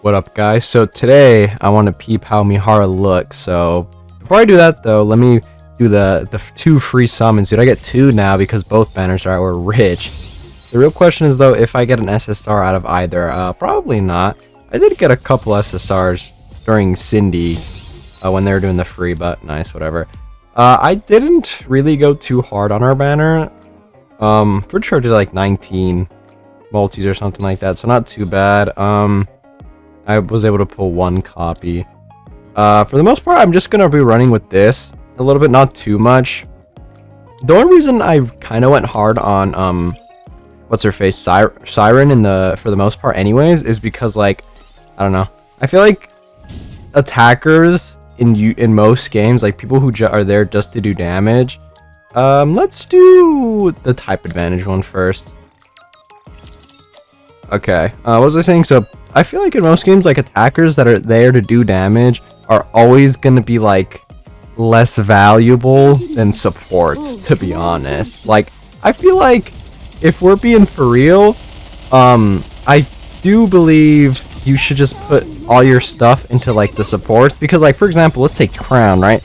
What up, guys? So today I want to peep how Mihara looks. So before I do that though, let me do the two free summons. Dude, I get two now because both banners are rich. The real question is though, if I get an SSR out of either. Probably not. I did get a couple SSRs during Cindy when they were doing the free, but nice, whatever. I didn't really go too hard on our banner. Pretty sure I did like 19 multis or something like that, so not too bad. I was able to pull one copy. For the most part, I'm just gonna be running with this a little bit, not too much. The only reason I kind of went hard on what's her face, Siren for the most part anyways, is because, like, I don't know, I feel like attackers in most games, like people who are there just to do damage. Let's do the type advantage one first. Okay, what was I saying? So I feel like in most games, like, attackers that are there to do damage are always gonna be like less valuable than supports, to be honest. Like, I feel like if we're being for real, I do believe you should just put all your stuff into like the supports, because, like, for example, let's say Crown, right?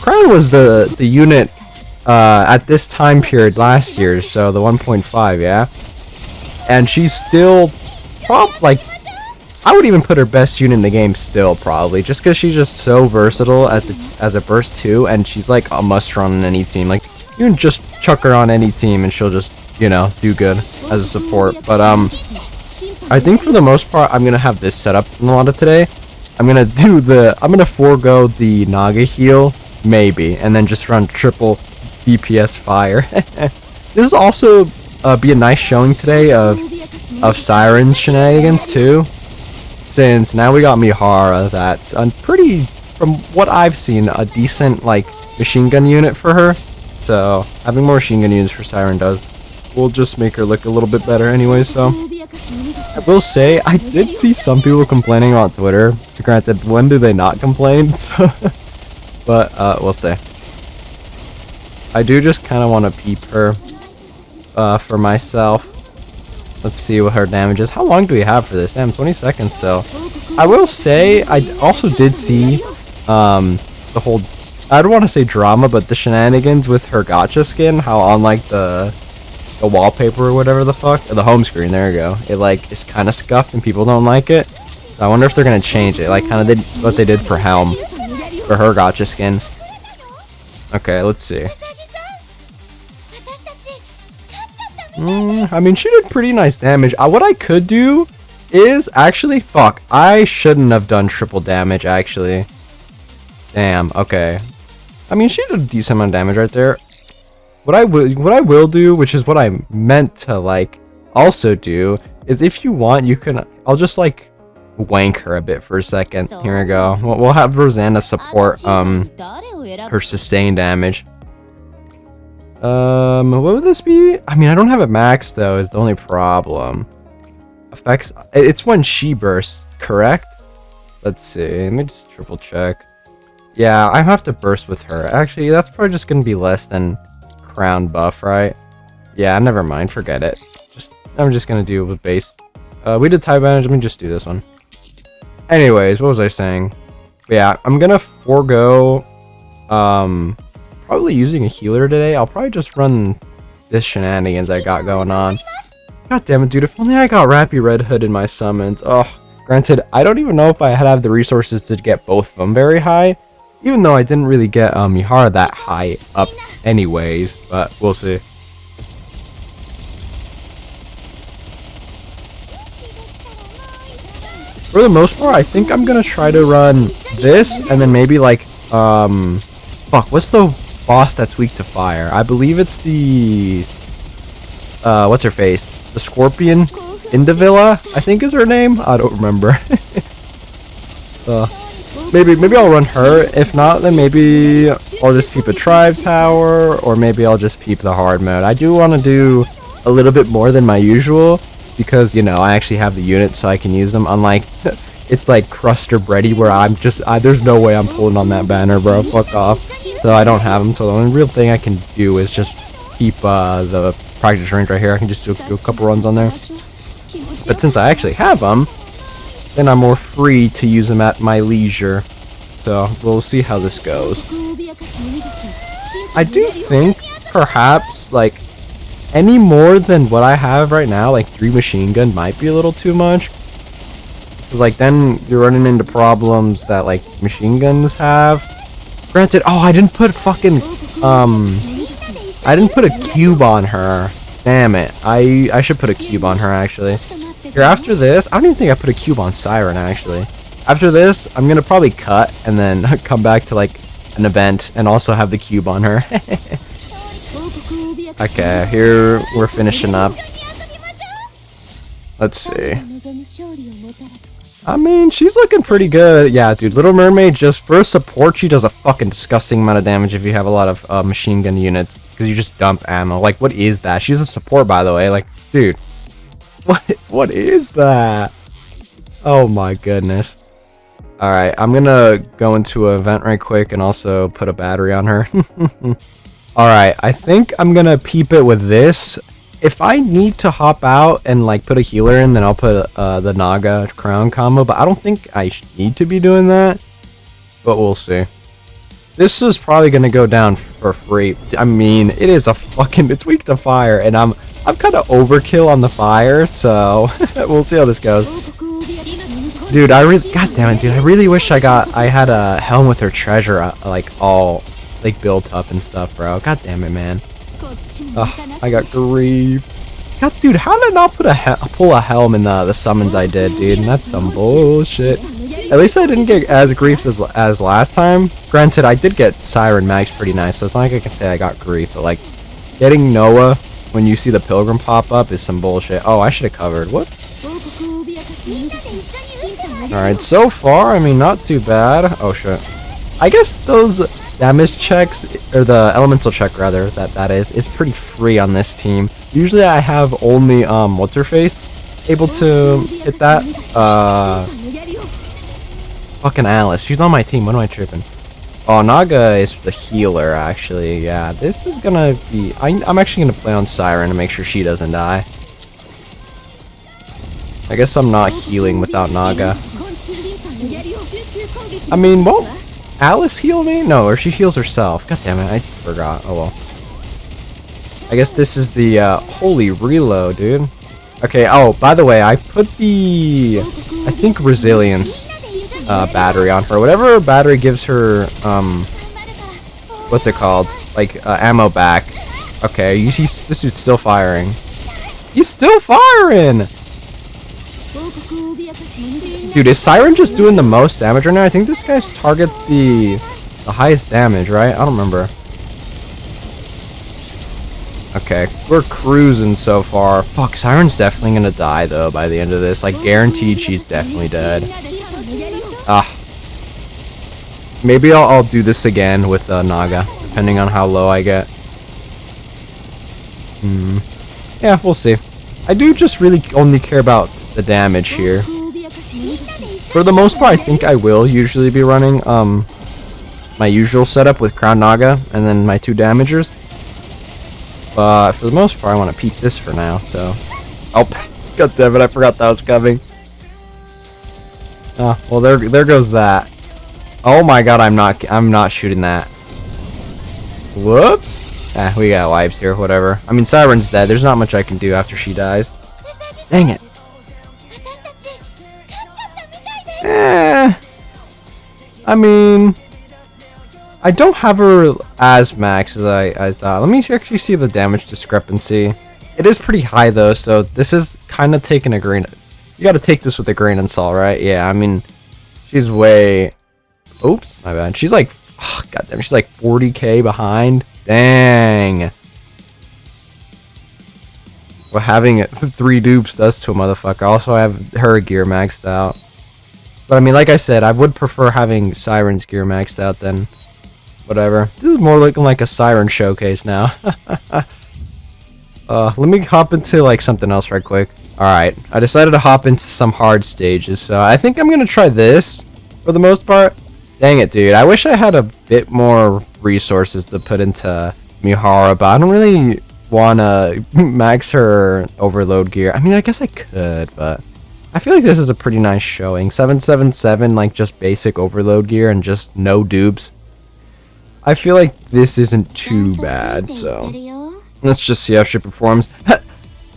Crown was the unit at this time period last year, so the 1.5, yeah, and she's still like, I would even put her best unit in the game still, probably, just because she's just so versatile as a burst 2, and she's like a must run on any team. Like, you can just chuck her on any team and she'll just, you know, do good as a support. But I think for the most part I'm gonna have this set up in a lot of today. I'm gonna forego the Naga heal, maybe, and then just run triple DPS fire. This is also be a nice showing today of Siren shenanigans too, since now we got Mihara that's pretty, from what I've seen, a decent like machine gun unit for her. So having more machine gun units for Siren will just make her look a little bit better anyway. So I will say, I did see some people complaining on Twitter. Granted, when do they not complain? So, but we'll see. I do just kind of want to peep her for myself. Let's see what her damage is. How long do we have for this? Damn, 20 seconds. So I will say, I also did see the whole, I don't want to say drama, but the shenanigans with her gacha skin. How on like the wallpaper or whatever the fuck, or the home screen, there you go, it like is kind of scuffed and people don't like it. So I wonder if they're gonna change it, like kind of did what they did for Helm for her gacha skin. Okay, let's see. I mean, she did pretty nice damage. What I could do is actually, fuck, I shouldn't have done triple damage, actually. Damn, okay. I mean, she did a decent amount of damage right there. What I will do, which is what I meant to like also do, is if you want, you can, I'll just like wank her a bit for a second. Here we go. We'll have Rosanna support her sustained damage. What would this be? I mean, I don't have it maxed though, is the only problem. Effects, it's when she bursts, correct? Let's see, let me just triple check. Yeah, I have to burst with her. Actually, that's probably just gonna be less than Crown buff, right? Yeah, never mind, forget it. I'm just gonna do it with base. We did type advantage, let me just do this one. Anyways, what was I saying? But yeah, I'm gonna forego probably using a healer today. I'll probably just run this shenanigans I got going on. God damn it, dude, if only I got Rappy Red Hood in my summons. Oh, granted, I don't even know if I had the resources to get both of them very high, even though I didn't really get Mihara that high up anyways, but we'll see. For the most part, I think I'm gonna try to run this, and then maybe like, fuck, what's the boss that's weak to fire? I believe it's the, what's her face? The Scorpion Indavilla, I think is her name? I don't remember. Maybe I'll run her. If not, then maybe I'll just peep a Tribe Tower, or maybe I'll just peep the hard mode. I do want to do a little bit more than my usual, because, you know, I actually have the units so I can use them, unlike it's like Crust or Bready, where I'm just, there's no way I'm pulling on that banner, bro. Fuck off. So I don't have them, so the only real thing I can do is just keep the practice range right here. I can just do a couple runs on there. But since I actually have them, then I'm more free to use them at my leisure. So we'll see how this goes. I do think perhaps like any more than what I have right now, like 3 machine gun might be a little too much. Cause like then you're running into problems that like machine guns have. Granted, oh, I didn't put fucking I didn't put a cube on her. Damn it. I should put a cube on her actually. Here, after this, I don't even think I put a cube on Siren actually. After this, I'm gonna probably cut and then come back to like an event and also have the cube on her. Okay, here we're finishing up. Let's see. I mean, she's looking pretty good. Yeah, dude, Little Mermaid, just for support, she does a fucking disgusting amount of damage if you have a lot of machine gun units. Because you just dump ammo. Like, what is that? She's a support, by the way. Like, dude. What is that? Oh my goodness. Alright, I'm gonna go into an event right quick and also put a battery on her. Alright, I think I'm gonna peep it with this. If I need to hop out and like put a healer in, then I'll put the Naga crown combo, but I don't think I need to be doing that. But we'll see. This is probably gonna go down for free. I mean, it is a fucking, it's weak to fire, and I'm kind of overkill on the fire, so we'll see how this goes. Dude, god damn it, dude, I really wish I had a helm with her treasure like all like built up and stuff, bro. God damn it, man. Ugh, I got grief. God, dude, how did I not pull a helm in the summons I did, dude? That's some bullshit. At least I didn't get as grief as last time. Granted, I did get Siren Max pretty nice, so it's not like I can say I got grief, but like getting Noah when you see the Pilgrim pop up is some bullshit. Oh, I should have covered. Whoops. Alright, so far, I mean, not too bad. Oh, shit. I guess those damage checks, or the elemental check rather, that is pretty free on this team. Usually I have only what's her face able to hit that. Fucking Alice, she's on my team. What am I tripping? Oh, Naga is the healer actually. Yeah, this is gonna be, I'm actually gonna play on Siren to make sure she doesn't die. I guess I'm not healing without Naga. I mean, won't Alice heal me? No, or she heals herself. God damn it, I forgot. Oh well. I guess this is the holy reload, dude. Okay, oh, by the way, I put the, I think, resilience battery on her. Whatever battery gives her, what's it called? Like, ammo back. Okay, this dude's still firing. He's still firing! Dude, is Siren just doing the most damage right now? I think this guy targets the highest damage, right? I don't remember. Okay, we're cruising so far. Fuck, Siren's definitely gonna die, though, by the end of this. Like, guaranteed she's definitely dead. Ah. Maybe I'll do this again with Naga, depending on how low I get. Yeah, we'll see. I do just really only care about the damage here. For the most part, I think I will usually be running my usual setup with Crown Naga and then my 2 damagers. But for the most part, I want to peek this for now. So, oh, god damn it! I forgot that was coming. Oh, well, there goes that. Oh my god, I'm not shooting that. Whoops. Ah, we got wipes here. Whatever. I mean, Siren's dead. There's not much I can do after she dies. Dang it. I mean, I don't have her as max as I thought. Let me actually see the damage discrepancy. It is pretty high though, so this is kind of taking a grain. You got to take this with a grain of salt, right? Yeah, I mean, she's way. Oops, my bad. She's like, oh, goddamn, she's like 40k behind. Dang. What having 3 dupes does to a motherfucker. Also, I have her gear maxed out. But I mean, like I said, I would prefer having Siren's gear maxed out than whatever. This is more looking like a Siren showcase now. Let me hop into like something else right quick. Alright, I decided to hop into some hard stages, so I think I'm gonna try this for the most part. Dang it, dude. I wish I had a bit more resources to put into Mihara, but I don't really want to max her overload gear. I mean, I guess I could, but I feel like this is a pretty nice showing. 777, like just basic overload gear and just no dupes. I feel like this isn't too bad, so let's just see how she performs.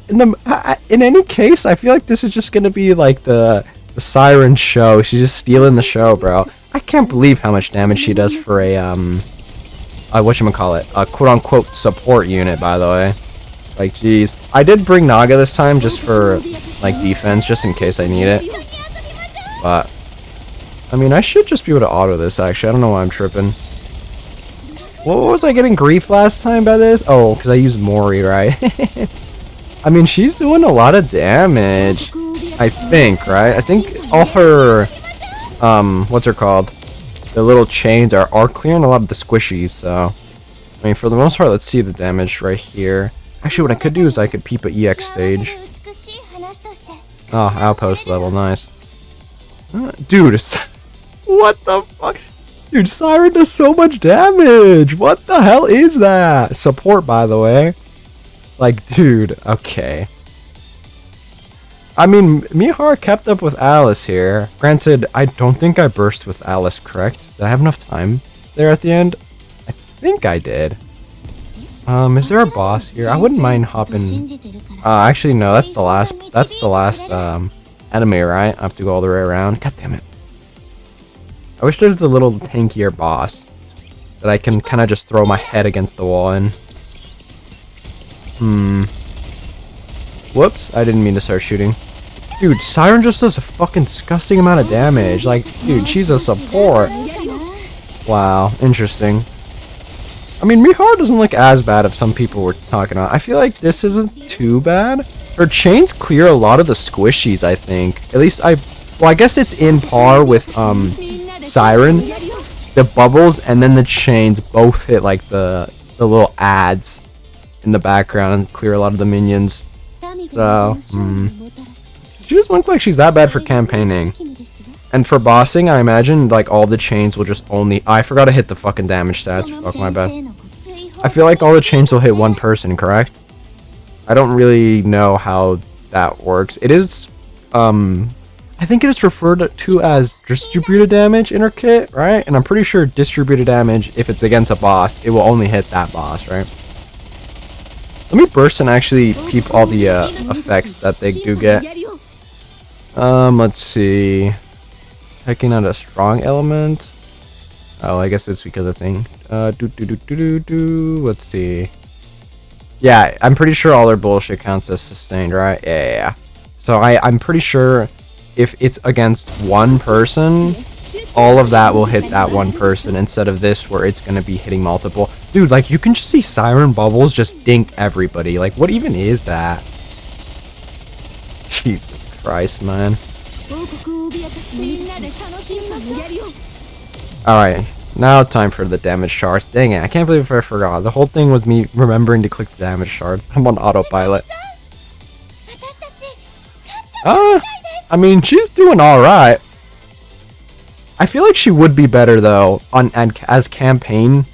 In any case, I feel like this is just gonna be like the Siren show. She's just stealing the show, bro. I can't believe how much damage she does for a whatchamacallit, a quote-unquote support unit, by the way. Like, jeez. I did bring Naga this time just for, like, defense, just in case I need it. But, I mean, I should just be able to auto this, actually. I don't know why I'm tripping. What was I getting grief last time by this? Oh, because I used Mori, right? I mean, she's doing a lot of damage. I think, right? I think all her, what's her called? The little chains are clearing a lot of the squishies, so... I mean, for the most part, let's see the damage right here. Actually, what I could do is I could peep a EX stage. Oh, outpost level, nice. Dude, what the fuck? Dude, Siren does so much damage! What the hell is that? Support, by the way. Like, dude, okay. I mean, Mihara kept up with Alice here. Granted, I don't think I burst with Alice, correct? Did I have enough time there at the end? I think I did. Is there a boss here? I wouldn't mind hopping... actually, no, that's the last enemy, right? I have to go all the way around. God damn it. I wish there's a little tankier boss that I can kind of just throw my head against the wall in. Whoops, I didn't mean to start shooting. Dude, Siren just does a fucking disgusting amount of damage. Like, dude, she's a support. Wow, interesting. I mean, Mihara doesn't look as bad as some people were talking about. I feel like this isn't too bad. Her chains clear a lot of the squishies, I think. At least well, I guess it's in par with, Siren. The bubbles and then the chains both hit, like, the little ads in the background and clear a lot of the minions. So, she doesn't look like she's that bad for campaigning. And for bossing, I imagine, like, all the chains will just only... I forgot to hit the fucking damage stats. Fuck, my bad. I feel like all the chains will hit one person, correct? I don't really know how that works. It is, I think it is referred to as distributed damage in her kit, right? And I'm pretty sure distributed damage, if it's against a boss, it will only hit that boss, right? Let me burst and actually peep all the effects that they do get. Let's see. Checking out a strong element. Oh, I guess it's because of the thing. Let's see. Yeah, I'm pretty sure all their bullshit counts as sustained, right? Yeah. So I'm pretty sure if it's against one person, all of that will hit that one person instead of this where it's going to be hitting multiple. Dude, like, you can just see Siren bubbles just dink everybody. Like, what even is that? Jesus Christ, man. Alright, now time for the damage shards. Dang it, I can't believe I forgot. The whole thing was me remembering to click the damage shards. I'm on autopilot. I mean, she's doing alright. I feel like she would be better, though, as campaign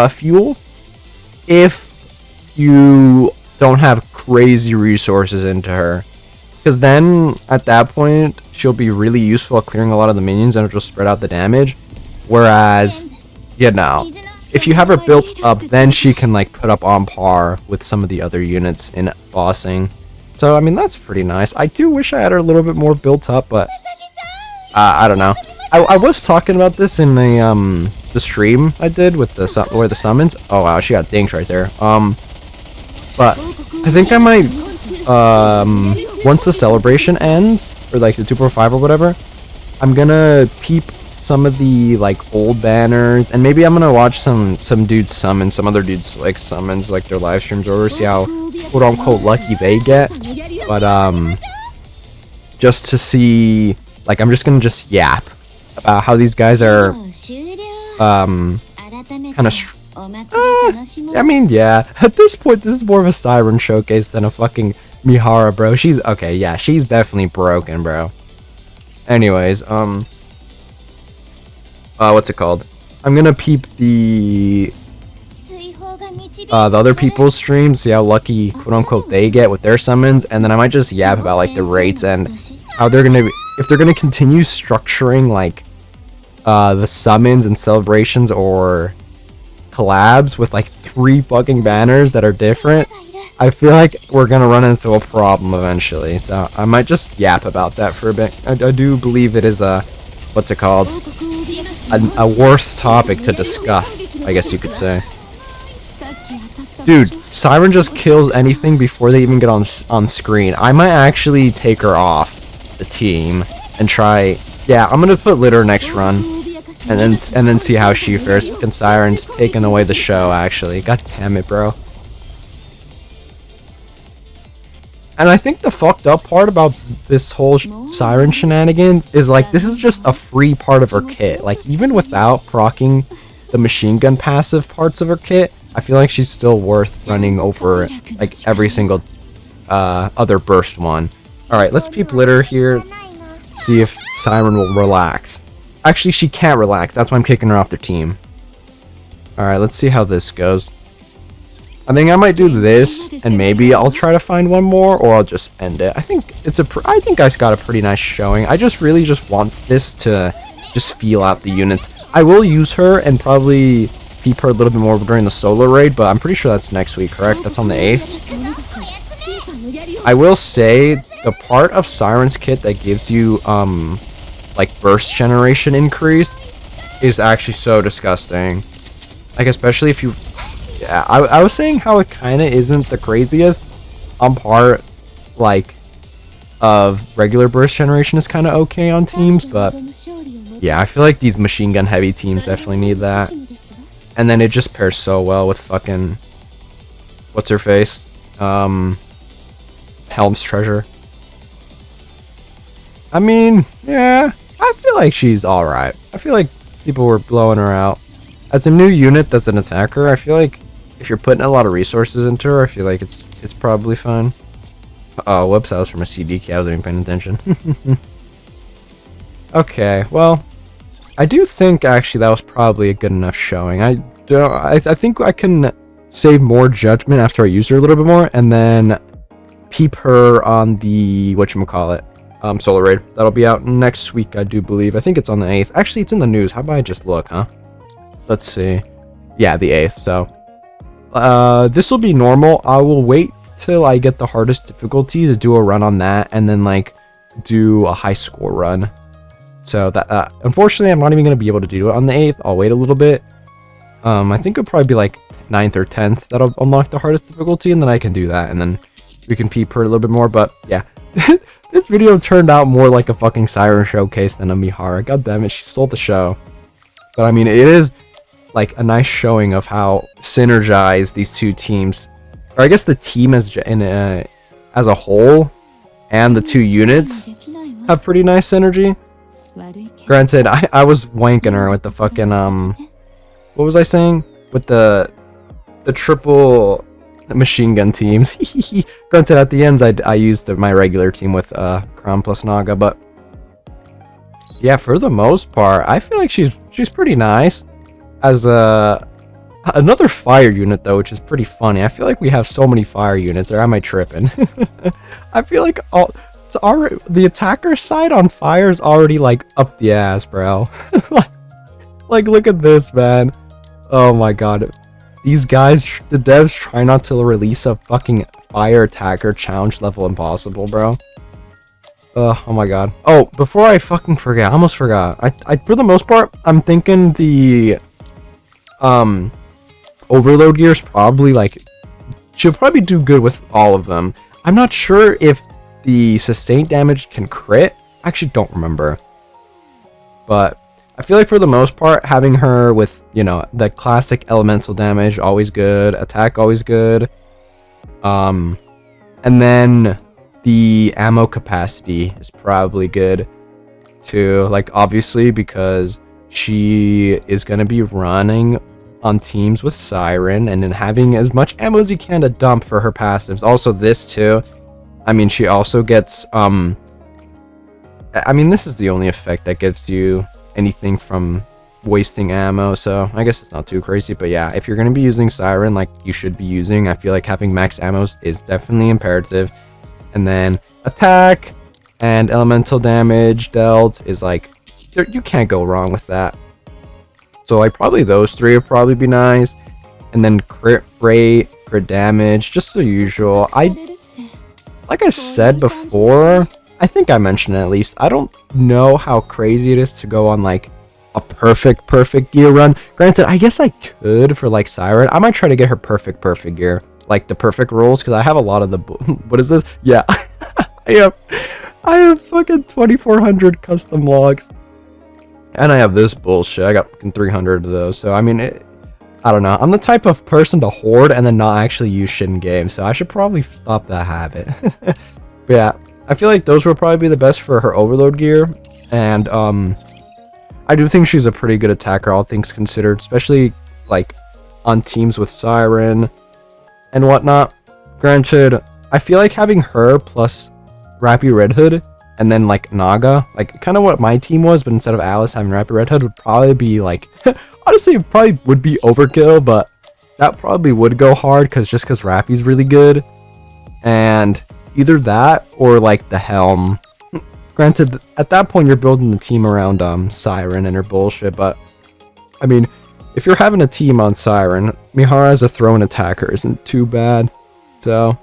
fuel if you don't have crazy resources into her. Because then, at that point, she'll be really useful at clearing a lot of the minions and it'll just spread out the damage. Whereas, you know, if you have her built up, then she can, like, put up on par with some of the other units in bossing. So, I mean, that's pretty nice. I do wish I had her a little bit more built up, but I don't know. I was talking about this in the stream I did with the summons. Oh wow, she got dinked right there. But I think I might once the celebration ends, or like the 2.5 or whatever, I'm gonna peep some of the like old banners, and maybe I'm gonna watch some dudes summon, some other dudes like summons, like their live streams, or see how quote unquote lucky they get. But just to see, like, I'm just gonna yap about how these guys are kind of I mean, yeah, at this point this is more of a Siren showcase than a fucking Mihara, bro. She's okay, yeah, she's definitely broken, bro. Anyways, what's it called? I'm gonna peep the other people's streams, see how lucky quote unquote they get with their summons, and then I might just yap about like the rates and how they're gonna if they're gonna continue structuring like the summons and celebrations or collabs with like 3 fucking banners that are different. I feel like we're gonna run into a problem eventually, so I might just yap about that for a bit. I do believe it is a, what's it called, a worth topic to discuss, I guess you could say. Dude, Siren just kills anything before they even get on screen. I might actually take her off the team and try. Yeah, I'm gonna put Litter next run, and then see how she fares. And Siren's taking away the show. Actually, god damn it, bro. And I think the fucked up part about this whole Siren shenanigans is like this is just a free part of her kit. Like even without proccing the machine gun passive parts of her kit, I feel like she's still worth running over like every single other burst one. Alright, let's peep Litter here. See if Siren will relax. Actually, she can't relax. That's why I'm kicking her off the team. Alright, let's see how this goes. I think I might do this, and maybe I'll try to find one more, or I'll just end it. I think I think I got a pretty nice showing. I just really just want this to just feel out the units. I will use her and probably peep her a little bit more during the solo raid, but I'm pretty sure that's next week, correct? That's on the 8th. I will say the part of Siren's kit that gives you like burst generation increase is actually so disgusting. Like especially if you, yeah, I was saying how it kind of isn't the craziest on part like of regular burst generation is kind of okay on teams, but yeah, I feel like these machine gun heavy teams definitely need that. And then it just pairs so well with fucking what's her face, Helm's Treasure. I mean, yeah, I feel like she's alright. I feel like people were blowing her out. As a new unit that's an attacker, I feel like if you're putting a lot of resources into her, I feel like it's probably fine. Oh, whoops, that was from a CDK, I wasn't even paying attention. Okay, well, I do think actually that was probably a good enough showing. I think I can save more judgment after I use her a little bit more, and then peep her on the whatchamacallit, solo raid. That'll be out next week, I do believe. I think it's on the 8th. Actually, it's in the news. How about I just look, huh? Let's see. Yeah, the 8th. So, this will be normal. I will wait till I get the hardest difficulty to do a run on that, and then like do a high score run. So that unfortunately, I'm not even gonna be able to do it on the 8th. I'll wait a little bit. I think it'll probably be like 9th or 10th that'll unlock the hardest difficulty, and then I can do that, and then we can peep her a little bit more. But yeah, this video turned out more like a fucking Siren showcase than a Mihara. God damn it, she stole the show. But I mean, it is like a nice showing of how synergized these two teams, or I guess the team as a whole, and the two units have pretty nice synergy. Granted, I was wanking her with the fucking what was I saying? With the triple machine gun teams. Granted, at the ends I used my regular team with Crown plus Naga, but yeah, for the most part, I feel like she's pretty nice. As another fire unit though, which is pretty funny. I feel like we have so many fire units, or am I tripping? I feel like the attacker side on fire is already like up the ass, bro. like look at this, man. Oh my god. These guys, the devs try not to release a fucking fire attacker challenge level impossible, bro. Oh my god. Oh, before I fucking forget, I almost forgot. I for the most part, I'm thinking the overload gear is probably like, she'll probably do good with all of them. I'm not sure if the sustained damage can crit. I actually don't remember. But I feel like for the most part, having her with, you know, the classic elemental damage, always good. Attack, always good. And then the ammo capacity is probably good too. Like, obviously, because she is going to be running on teams with Siren, and then having as much ammo as you can to dump for her passives. Also, this too. I mean, she also gets, I mean, this is the only effect that gives you anything from wasting ammo, so I guess it's not too crazy. But yeah, if you're going to be using Siren like you should be using, I feel like having max ammos is definitely imperative. And then attack, and elemental damage dealt is like, you can't go wrong with that. So like probably those three would probably be nice. And then crit rate, crit damage, just the usual. Like I said before, I think I mentioned it at least, I don't know how crazy it is to go on like a perfect gear run. Granted, I guess I could for like Siren. I might try to get her perfect gear, like the perfect rules, because I have a lot of the what is this? Yeah. I have fucking 2400 custom logs. And I have this bullshit. I got fucking 300 of those. So I mean, I don't know. I'm the type of person to hoard and then not actually use shit in game. So I should probably stop that habit. But yeah, I feel like those will probably be the best for her overload gear. And I do think she's a pretty good attacker, all things considered, especially like on teams with Siren and whatnot. Granted, I feel like having her plus Rappy Red Hood and then like Naga, like kind of what my team was, but instead of Alice having Rappy Red Hood would probably be like, honestly, it probably would be overkill, but that probably would go hard because Rappy's really good. And either that or like the Helm. Granted, at that point you're building the team around Siren and her bullshit, but I mean, if you're having a team on Siren, Mihara as a thrown attacker isn't too bad. So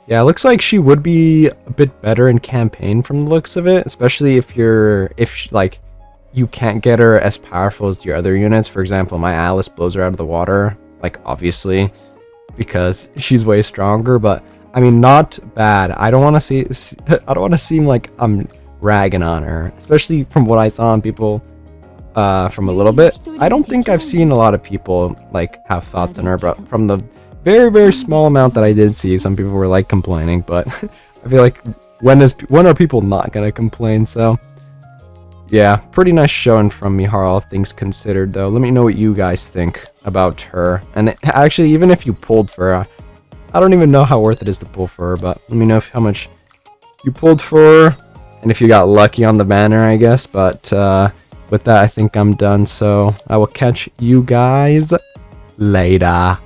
yeah, it looks like she would be a bit better in campaign from the looks of it, especially if you can't get her as powerful as your other units. For example, my Alice blows her out of the water, like obviously, because she's way stronger. But I mean, not bad. I don't want to seem like I'm ragging on her, especially from what I saw on people from a little bit. I don't think I've seen a lot of people like have thoughts on her, but from the very small amount that I did see, some people were like complaining. But I feel like when are people not gonna complain? So yeah, pretty nice showing from Mihara, all things considered, though. Let me know what you guys think about her. And actually, even if you pulled for her, I don't even know how worth it is to pull for her, but let me know how much you pulled for her, and if you got lucky on the banner, I guess. But with that, I think I'm done, so I will catch you guys later.